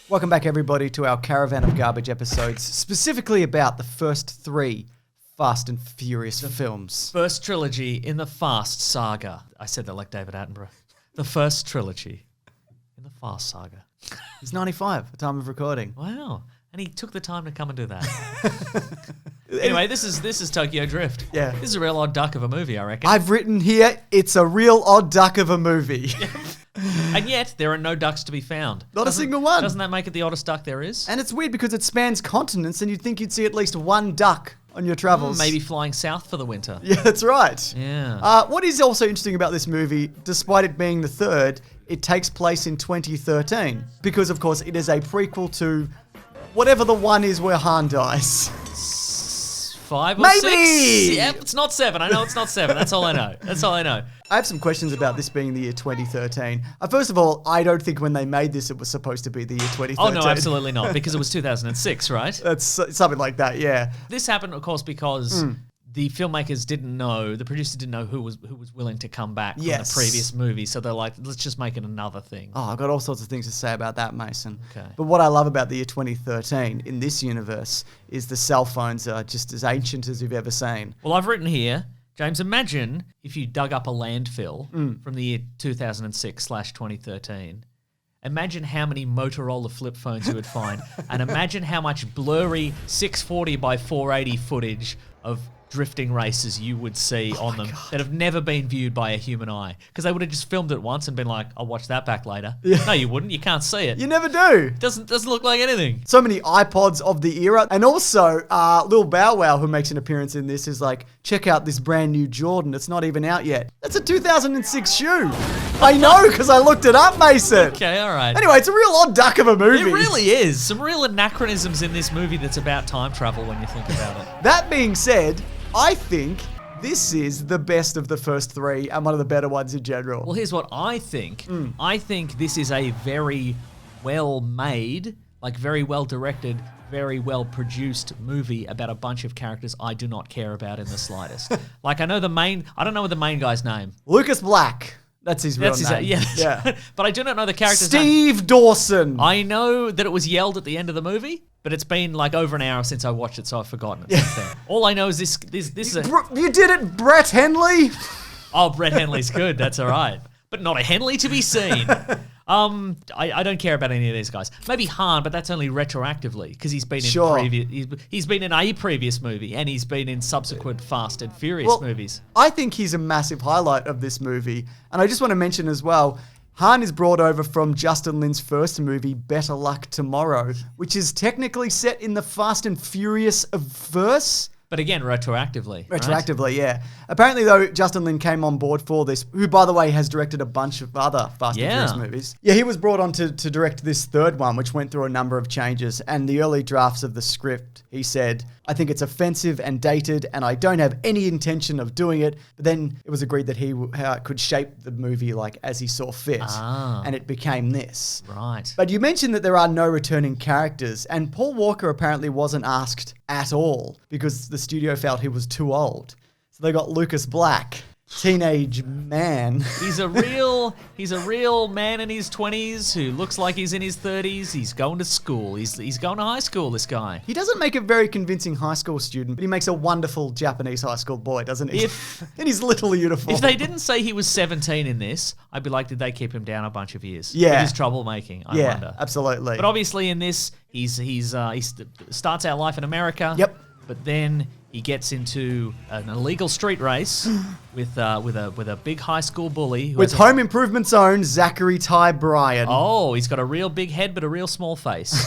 Welcome back, everybody, to our Caravan of Garbage episodes, specifically about the first 3 Fast and Furious films. First trilogy in the Fast Saga. I said that like David Attenborough. The first trilogy in the Fast Saga. He's 95 at the time of recording. Wow. And he took the time to come and do that. Anyway, this is Tokyo Drift. Yeah. This is a real odd duck of a movie, I reckon. I've written here, it's a real odd duck of a movie. And yet, there are no ducks to be found. Not a single one. Doesn't that make it the oddest duck there is? And it's weird because it spans continents and you'd think you'd see at least one duck on your travels. Maybe flying south for the winter. Yeah, that's right. Yeah. What is also interesting about this movie, despite it being the third, it takes place in 2013. Because, of course, it is a prequel to whatever the one is where Han dies. 5 or Maybe! 6? Yep, it's not 7. I know it's not 7. That's all I know. That's all I know. I have some questions about this being the year 2013. First of all, I don't think when they made this, it was supposed to be the year 2013. Oh, no, absolutely not. Because it was 2006, right? That's something like that, yeah. This happened, of course, because the filmmakers didn't know, the producers didn't know who was willing to come back from the previous movie. So they're like, let's just make it another thing. Oh, I've got all sorts of things to say about that, Mason. Okay. But what I love about the year 2013 in this universe is the cell phones are just as ancient as you've ever seen. Well, I've written here, James, imagine if you dug up a landfill from the year 2006/2013. Imagine how many Motorola flip phones you would find. And imagine how much blurry 640 by 480 footage of drifting races you would see on them that have never been viewed by a human eye. Because they would have just filmed it once and been like, I'll watch that back later. Yeah. No, you wouldn't. You can't see it. You never do. Doesn't look like anything. So many iPods of the era. And also, Lil Bow Wow, who makes an appearance in this, is like, check out this brand new Jordan. It's not even out yet. That's a 2006 shoe. I know, because I looked it up, Mason. Okay, all right. Anyway, it's a real odd duck of a movie. It really is. Some real anachronisms in this movie that's about time travel when you think about it. That being said, I think this is the best of the first 3 and one of the better ones in general. Well, here's what I think. I think this is a very well-made, like very well-directed, very well-produced movie about a bunch of characters I do not care about in the slightest. Like, I don't know the main guy's name. Lucas Black. That's his real name. Yeah. But I do not know the character's name. Steve Dawson. I know that it was yelled at the end of the movie, but it's been like over an hour since I watched it, so I've forgotten it since then. All I know is this is a... You did it, Brett Henley? Oh, Brett Henley's good. That's all right. But not a Henley to be seen. I don't care about any of these guys. Maybe Han, but that's only retroactively because he's been in he's been in a previous movie and he's been in subsequent Fast and Furious movies. I think he's a massive highlight of this movie, and I just want to mention as well, Han is brought over from Justin Lin's first movie, Better Luck Tomorrow, which is technically set in the Fast and Furious verse. But again, retroactively. Retroactively, right? yeah. Apparently, though, Justin Lin came on board for this, who, by the way, has directed a bunch of other Fast and Furious movies. Yeah, he was brought on to direct this third one, which went through a number of changes. And the early drafts of the script, he said, I think it's offensive and dated, and I don't have any intention of doing it. But then it was agreed that he could shape the movie like as he saw fit. And it became this. Right. But you mentioned that there are no returning characters, and Paul Walker apparently wasn't asked at all because the studio felt he was too old. So they got Lucas Black, teenage man. He's a real man in his 20s who looks like he's in his 30s. He's going to school. He's going to high school, this guy. He doesn't make a very convincing high school student, but he makes a wonderful Japanese high school boy, doesn't he? In his little uniform. If they didn't say he was 17 in this, I'd be like, did they keep him down a bunch of years? Yeah. With his troublemaking, I wonder. Absolutely. But obviously in this, he starts out life in America. Yep. But then he gets into an illegal street race with a big high school bully. With Home Improvement's own Zachary Ty Bryan. Oh, he's got a real big head but a real small face.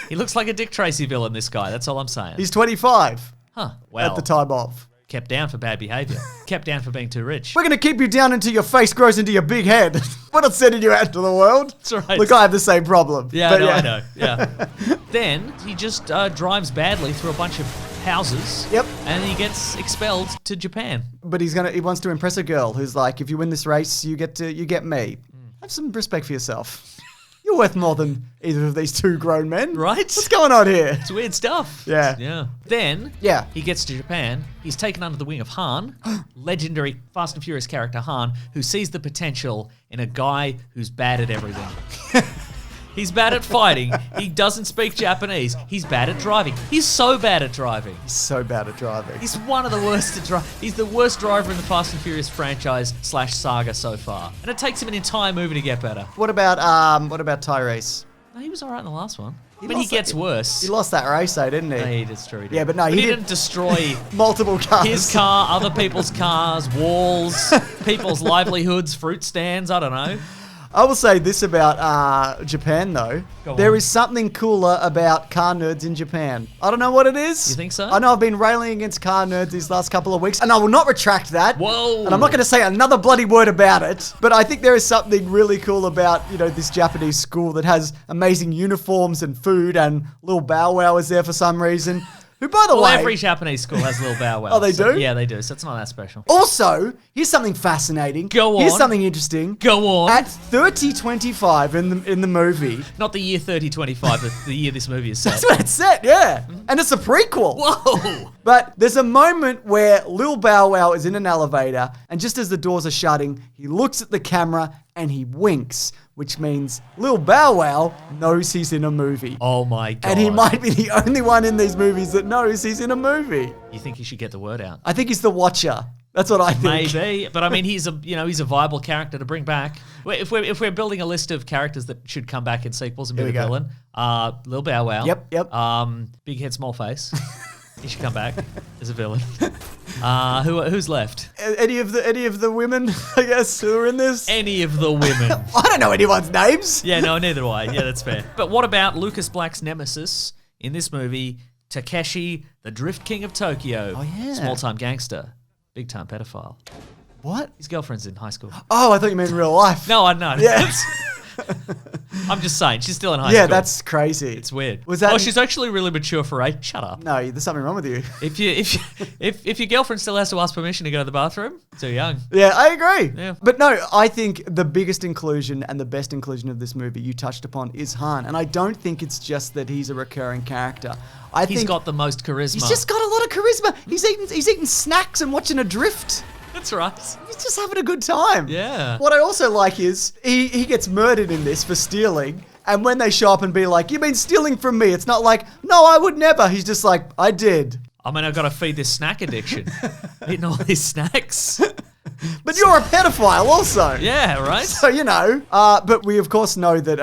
He looks like a Dick Tracy villain, this guy. That's all I'm saying. He's 25. Huh. Well, at the time of. Kept down for bad behavior. Kept down for being too rich. We're going to keep you down until your face grows into your big head. We're not sending you out to the world. That's right. Look, I have the same problem. Yeah, I know. Yeah. Then he just drives badly through a bunch of houses. Yep. And he gets expelled to Japan. But he wants to impress a girl who's like, if you win this race, you get me. Have some respect for yourself. You're worth more than either of these two grown men. Right? What's going on here? It's weird stuff. Yeah. Yeah. Then he gets to Japan. He's taken under the wing of Han, legendary Fast and Furious character Han, who sees the potential in a guy who's bad at everything. He's bad at fighting. He doesn't speak Japanese. He's bad at driving. He's so bad at driving. He's so bad at driving. He's one of the worst at driving. He's the worst driver in the Fast and Furious franchise / saga so far. And it takes him an entire movie to get better. What about Tyrese? No, he was all right in the last one. He gets worse. He lost that race though, didn't he? No, that's true. He did. Yeah, but no, he didn't destroy multiple cars. His car, other people's cars, walls, people's livelihoods, fruit stands. I don't know. I will say this about Japan, though. There is something cooler about car nerds in Japan. I don't know what it is. You think so? I know I've been railing against car nerds these last couple of weeks, and I will not retract that. Whoa. And I'm not going to say another bloody word about it. But I think there is something really cool about, this Japanese school that has amazing uniforms and food, and Lil Bow Wow is there for some reason. Who, by the way... every Japanese school has Lil Bow Wow. Oh, they do? Yeah, they do. So it's not that special. Also, here's something fascinating. Go on. Here's something interesting. Go on. At 3025 in the movie... Not the year 3025, but the year this movie is set. That's what it's set, yeah. And it's a prequel. Whoa. But there's a moment where Lil Bow Wow is in an elevator, and just as the doors are shutting, he looks at the camera and he winks, which means Lil Bow Wow knows he's in a movie. Oh my God. And he might be the only one in these movies that knows he's in a movie. You think he should get the word out? I think he's the watcher. That's what I think. Maybe, but I mean, he's a viable character to bring back. If we're building a list of characters that should come back in sequels and be the villain, Lil Bow Wow. Yep. Big head, small face. He should come back as a villain. Who's left? Any of the women, I guess, who are in this? Any of the women. I don't know anyone's names. Yeah, no, neither do I. Yeah, that's fair. But what about Lucas Black's nemesis in this movie, Takeshi, the Drift King of Tokyo? Oh, yeah. Small-time gangster. Big-time pedophile. What? His girlfriend's in high school. Oh, I thought you meant in real life. No, I know. Yeah. I'm just saying, she's still in high school. Yeah, that's crazy. It's weird. Was that? Oh, she's actually really mature for age. Shut up. No, there's something wrong with you. If your girlfriend still has to ask permission to go to the bathroom, too young. Yeah, I agree. Yeah. But no, I think the biggest inclusion and the best inclusion of this movie you touched upon is Han. And I don't think it's just that he's a recurring character. I think He's got the most charisma. he's just got a lot of charisma. He's eating snacks and watching a drift. That's right. He's just having a good time. Yeah. What I also like is he gets murdered in this for stealing. And when they show up and be like, "You've been stealing from me," it's not like, "No, I would never." He's just like, "I did." I mean, I've got to feed this snack addiction. Eating all these snacks. But you're a pedophile also. Yeah, right? So, but we of course know that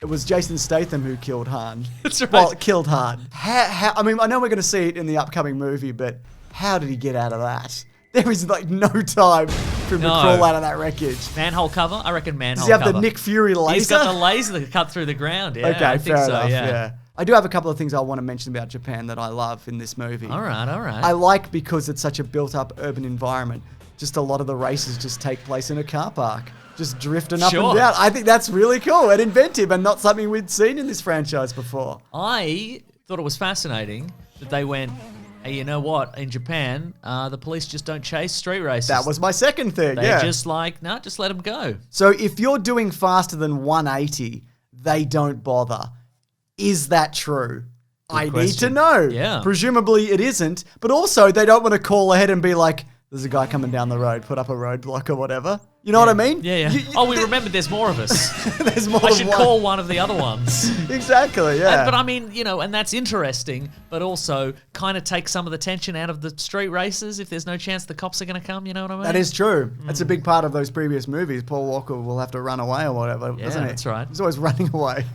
it was Jason Statham who killed Han. That's right. Well, killed Han. I mean, I know we're going to see it in the upcoming movie, but how did he get out of that? There is like no time for him to crawl out of that wreckage. Manhole cover? I reckon manhole Does cover. he have the Nick Fury laser? He's got the laser that cut through the ground. Yeah, Okay, I think fair so, enough. yeah. I do have a couple of things I want to mention about Japan that I love in this movie. All right. I like because it's such a built-up urban environment. Just a lot of the races just take place in a car park. Just drifting up and down. I think that's really cool and inventive and not something we'd seen in this franchise before. I thought it was fascinating that they went, hey, you know what? In Japan, the police just don't chase street races. That was my second thing, They're just like, no, just let them go. So if you're doing faster than 180, they don't bother. Is that true? I need to know. Yeah. Presumably it isn't, but also they don't want to call ahead and be like, there's a guy coming down the road, put up a roadblock or whatever. You know what I mean? Yeah. We remembered there's more of us. There's more I than should one. call one of the other ones. Exactly, yeah. But I mean, and that's interesting, but also kind of takes some of the tension out of the street races if there's no chance the cops are going to come, you know what I mean? That is true. That's a big part of those previous movies. Paul Walker will have to run away or whatever, doesn't he? That's right. He's always running away.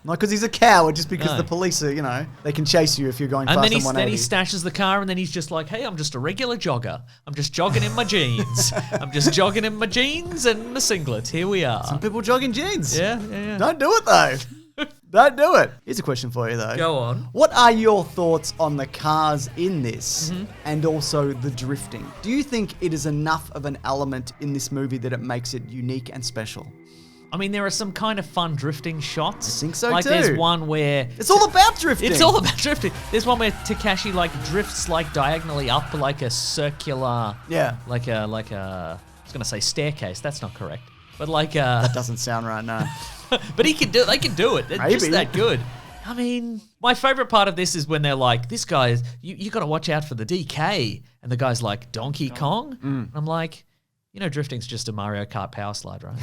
Not because he's a coward, just because the police are, they can chase you if you're going faster than 180. Then he stashes the car and then he's just like, hey, I'm just a regular jogger. I'm just jogging in my jeans. I'm just jogging in my jeans and my singlet. Here we are. Some people jog in jeans. Yeah. Don't do it, though. Don't do it. Here's a question for you, though. Go on. What are your thoughts on the cars in this and also the drifting? Do you think it is enough of an element in this movie that it makes it unique and special? I mean, there are some kind of fun drifting shots. I think so, like too. there's one where... It's all about drifting. It's all about drifting. There's one where Takashi, drifts, diagonally up like a circular... Yeah. Like a... I was going to say staircase. That's not correct. But like a... That doesn't sound right, no. But they can do it. They're Maybe. just that good. I mean, my favorite part of this is when they're like, this guy's... You got to watch out for the DK. And the guy's like, Donkey Kong? And I'm like... drifting's just a Mario Kart power slide, right?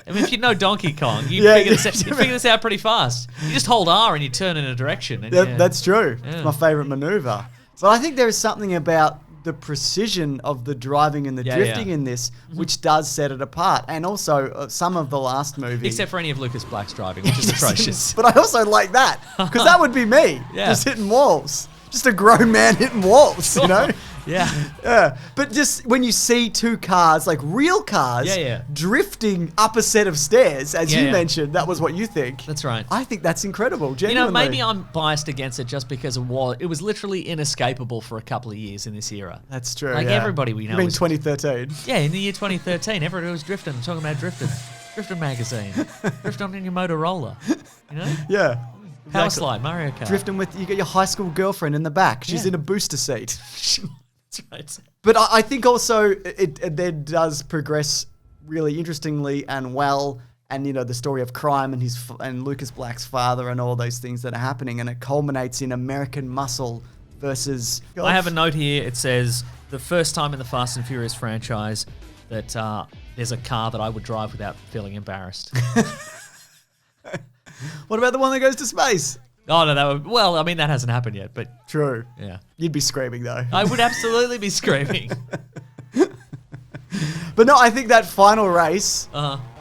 I mean, if you know Donkey Kong, you Yeah, figure this out pretty fast. You just hold R and you turn in a direction. And That's true. Yeah. It's my favorite maneuver. But I think there is something about the precision of the driving and the drifting in this, which does set it apart. And also some of the last movie. Except for any of Lucas Black's driving, which is atrocious. But I also like that, because that would be me, just hitting walls. Just a grown man hitting walls, you know? Yeah. But just when you see two cars, like real cars, drifting up a set of stairs, as you mentioned, that was what you think. That's right. I think that's incredible, genuinely. You know, maybe I'm biased against it just because it was literally inescapable for a couple of years in this era. That's true. Like everybody we know. You mean 2013? Yeah, in the year 2013, everybody was drifting. I'm talking about drifting. Drifting magazine. Drift on in your Motorola. You know? Yeah. Power slide, Mario Kart. Drifting with, you got your high school girlfriend in the back. She's in a booster seat. That's right. But I think also it then does progress really interestingly and well. And, you know, the story of crime and Lucas Black's father and all those things that are happening. And it culminates in American Muscle versus... I have a note here. It says, the first time in the Fast and Furious franchise that there's a car that I would drive without feeling embarrassed. What about the one that goes to space? Oh, no, that hasn't happened yet, but... True. Yeah. You'd be screaming, though. I would absolutely be screaming. But no, I think that final race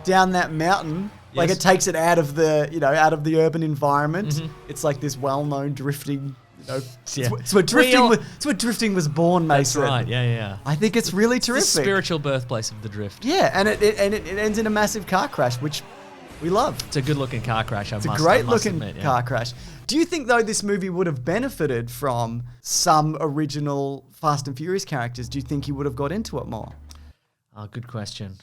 down that mountain, like it takes it out of the urban environment. It's like this well-known drifting... It's where drifting was born, Mason. That's right, yeah. I think it's really terrific. It's the spiritual birthplace of the drift. Yeah, and it ends in a massive car crash, which we love. It's a good-looking car crash, It's a great-looking car crash. Do you think, though, this movie would have benefited from some original Fast and Furious characters? Do you think he would have got into it more? Oh, good question.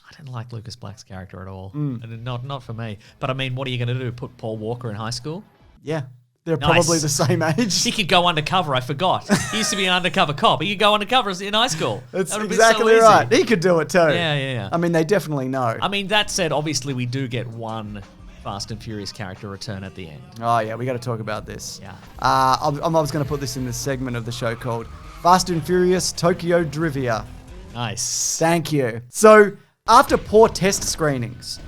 I didn't like Lucas Black's character at all. And not for me. But, I mean, what are you going to do? Put Paul Walker in high school? Yeah. They're probably the same age. He could go undercover, I forgot. He used to be an undercover cop. He could go undercover in high school. That's exactly right. He could do it too. Yeah. I mean, they definitely know. I mean, that said, obviously we do get one Fast and Furious character return at the end. Oh, yeah, we got to talk about this. Yeah. I was going to put this in this segment of the show called Fast and Furious Tokyo Drivia. Nice. Thank you. So, after poor test screenings...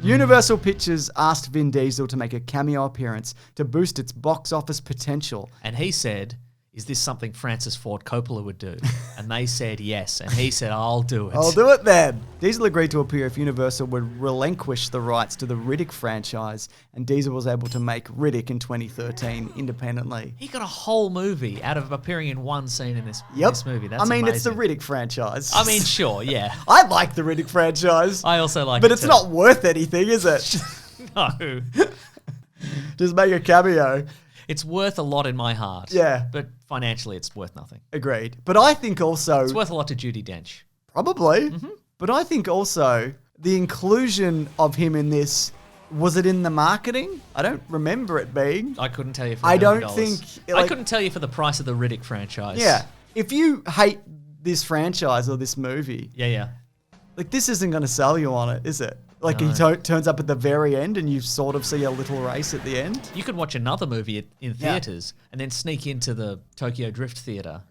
Universal Pictures asked Vin Diesel to make a cameo appearance to boost its box office potential. And he said, is this something Francis Ford Coppola would do? And they said yes. And he said, I'll do it. I'll do it then. Diesel agreed to appear if Universal would relinquish the rights to the Riddick franchise, and Diesel was able to make Riddick in 2013 independently. He got a whole movie out of appearing in one scene in this movie. That's amazing. It's the amazing. Riddick franchise. I mean, sure, yeah. I like the Riddick franchise. I also like it But it's too. not worth anything, is it? No. Just make a cameo. It's worth a lot in my heart. Yeah. But financially, it's worth nothing. Agreed. But I think also... It's worth a lot to Judi Dench. Probably. But I think also the inclusion of him in this, was it in the marketing? I don't remember it being. I couldn't tell you for I $1 don't million. think... I couldn't tell you for the price of the Riddick franchise. Yeah. If you hate this franchise or this movie... Yeah. Like, this isn't going to sell you on it, is it? Like, he turns up at the very end and you sort of see a little race at the end. You could watch another movie in theaters and then sneak into the Tokyo Drift Theater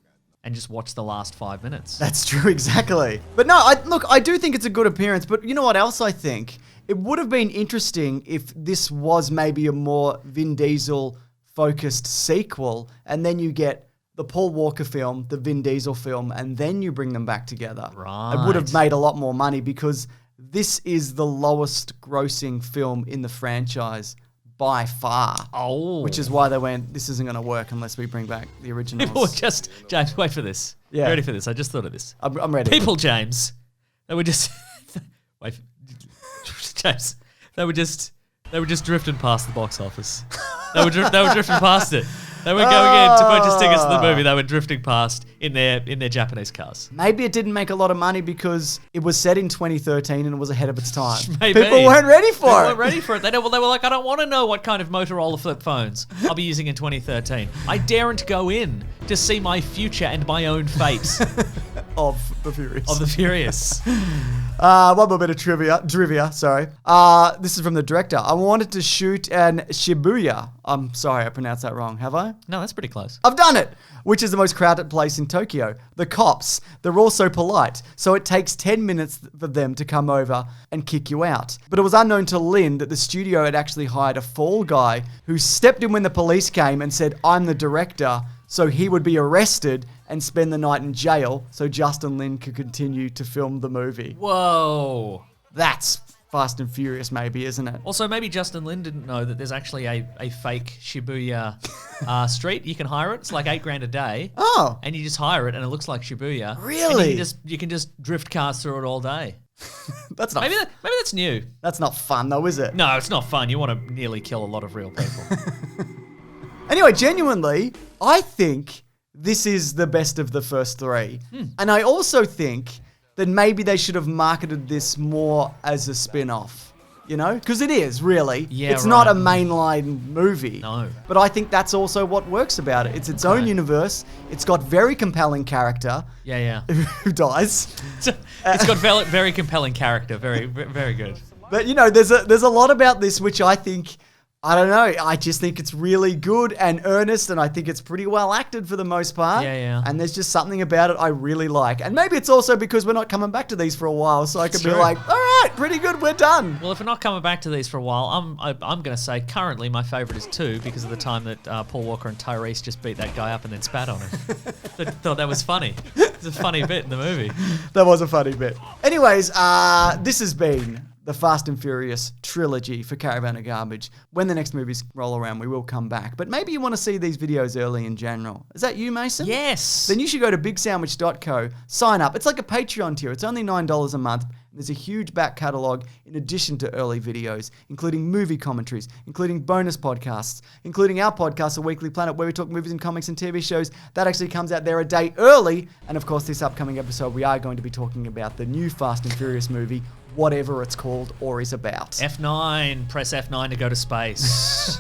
and just watch the last 5 minutes. That's true, exactly. But no, I do think it's a good appearance, but you know what else I think? It would have been interesting if this was maybe a more Vin Diesel-focused sequel, and then you get the Paul Walker film, the Vin Diesel film, and then you bring them back together. Right. It would have made a lot more money because this is the lowest grossing film in the franchise by far. Oh. Which is why they went, this isn't going to work unless we bring back the originals. People just... James, wait for this. Yeah. You ready for this? I just thought of this. I'm ready. People, James, they were just... wait. James, they were just drifting past the box office. They were drifting past it. They weren't going in to purchase tickets to the movie. They were drifting past in their Japanese cars. Maybe it didn't make a lot of money because it was set in 2013 and it was ahead of its time. Maybe. People weren't ready for it. They weren't ready for it. They were like, I don't want to know what kind of Motorola flip phones I'll be using in 2013. I daren't go in to see my future and my own fate. Of the Furious. Of the Furious. One more bit of trivia, sorry. This is from the director. I wanted to shoot an Shibuya. I'm sorry, I pronounced that wrong. Have I? No, that's pretty close. I've done it! Which is the most crowded place in Tokyo. The cops, they're all so polite, so it takes 10 minutes for them to come over and kick you out. But it was unknown to Lin that the studio had actually hired a fall guy who stepped in when the police came and said, I'm the director, so he would be arrested and spend the night in jail so Justin Lin could continue to film the movie. Whoa. That's Fast and Furious maybe, isn't it? Also, maybe Justin Lin didn't know that there's actually a fake Shibuya street. You can hire it. It's like $8,000 a day. Oh. And you just hire it and it looks like Shibuya. Really? And you can just drift cars through it all day. That's not... Maybe that's new. That's not fun though, is it? No, it's not fun. You want to nearly kill a lot of real people. Anyway, genuinely, I think this is the best of the first three. And I also think that maybe they should have marketed this more as a spin-off, you know? Because it is, really. Yeah, it's not a mainline movie. No. But I think that's also what works about it. It's its own universe. It's got very compelling character. Yeah. Who dies. It's got very compelling character. Very, very good. But, you know, there's a lot about this which I think... I don't know. I just think it's really good and earnest, and I think it's pretty well acted for the most part. Yeah. And there's just something about it I really like. And maybe it's also because we're not coming back to these for a while, so I can be like, all right, pretty good, we're done. Well, if we're not coming back to these for a while, I'm going to say currently my favourite is 2 because of the time that Paul Walker and Tyrese just beat that guy up and then spat on him. I thought that was funny. It's a funny bit in the movie. That was a funny bit. Anyways, this has been the Fast and Furious trilogy for Caravan of Garbage. When the next movies roll around, we will come back. But maybe you want to see these videos early in general. Is that you, Mason? Yes. Then you should go to bigsandwich.co, sign up. It's like a Patreon tier. It's only $9 a month. There's a huge back catalogue in addition to early videos, including movie commentaries, including bonus podcasts, including our podcast, A Weekly Planet, where we talk movies and comics and TV shows. That actually comes out there a day early. And of course, this upcoming episode, we are going to be talking about the new Fast and Furious movie, whatever it's called or is about. F9. Press F9 to go to space.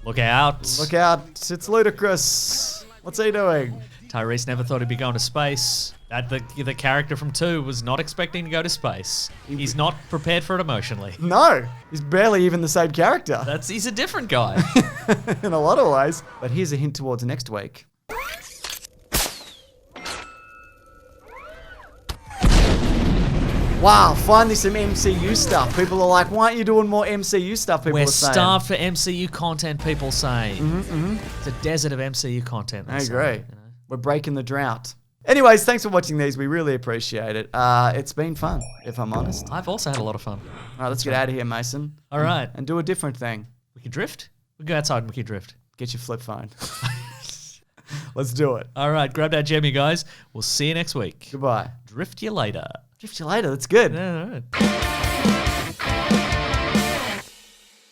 Look out. Look out. It's ludicrous. What's he doing? Tyrese never thought he'd be going to space. The character from 2 was not expecting to go to space. He's not prepared for it emotionally. No, he's barely even the same character. He's a different guy. In a lot of ways. But here's a hint towards next week. Wow, finally some MCU stuff. People are like, why aren't you doing more MCU stuff? People We're are saying. starved for MCU content, people say. It's a desert of MCU content. I agree. We're breaking the drought. Anyways, thanks for watching these. We really appreciate it. It's been fun, if I'm honest. I've also had a lot of fun. All right, let's get out of here, Mason. All right. And do a different thing. We can drift? We can go outside and we can drift. Get your flip phone. Let's do it. All right, grab that Jemmy, guys. We'll see you next week. Goodbye. Drift you later. Drift you later. That's good. All right.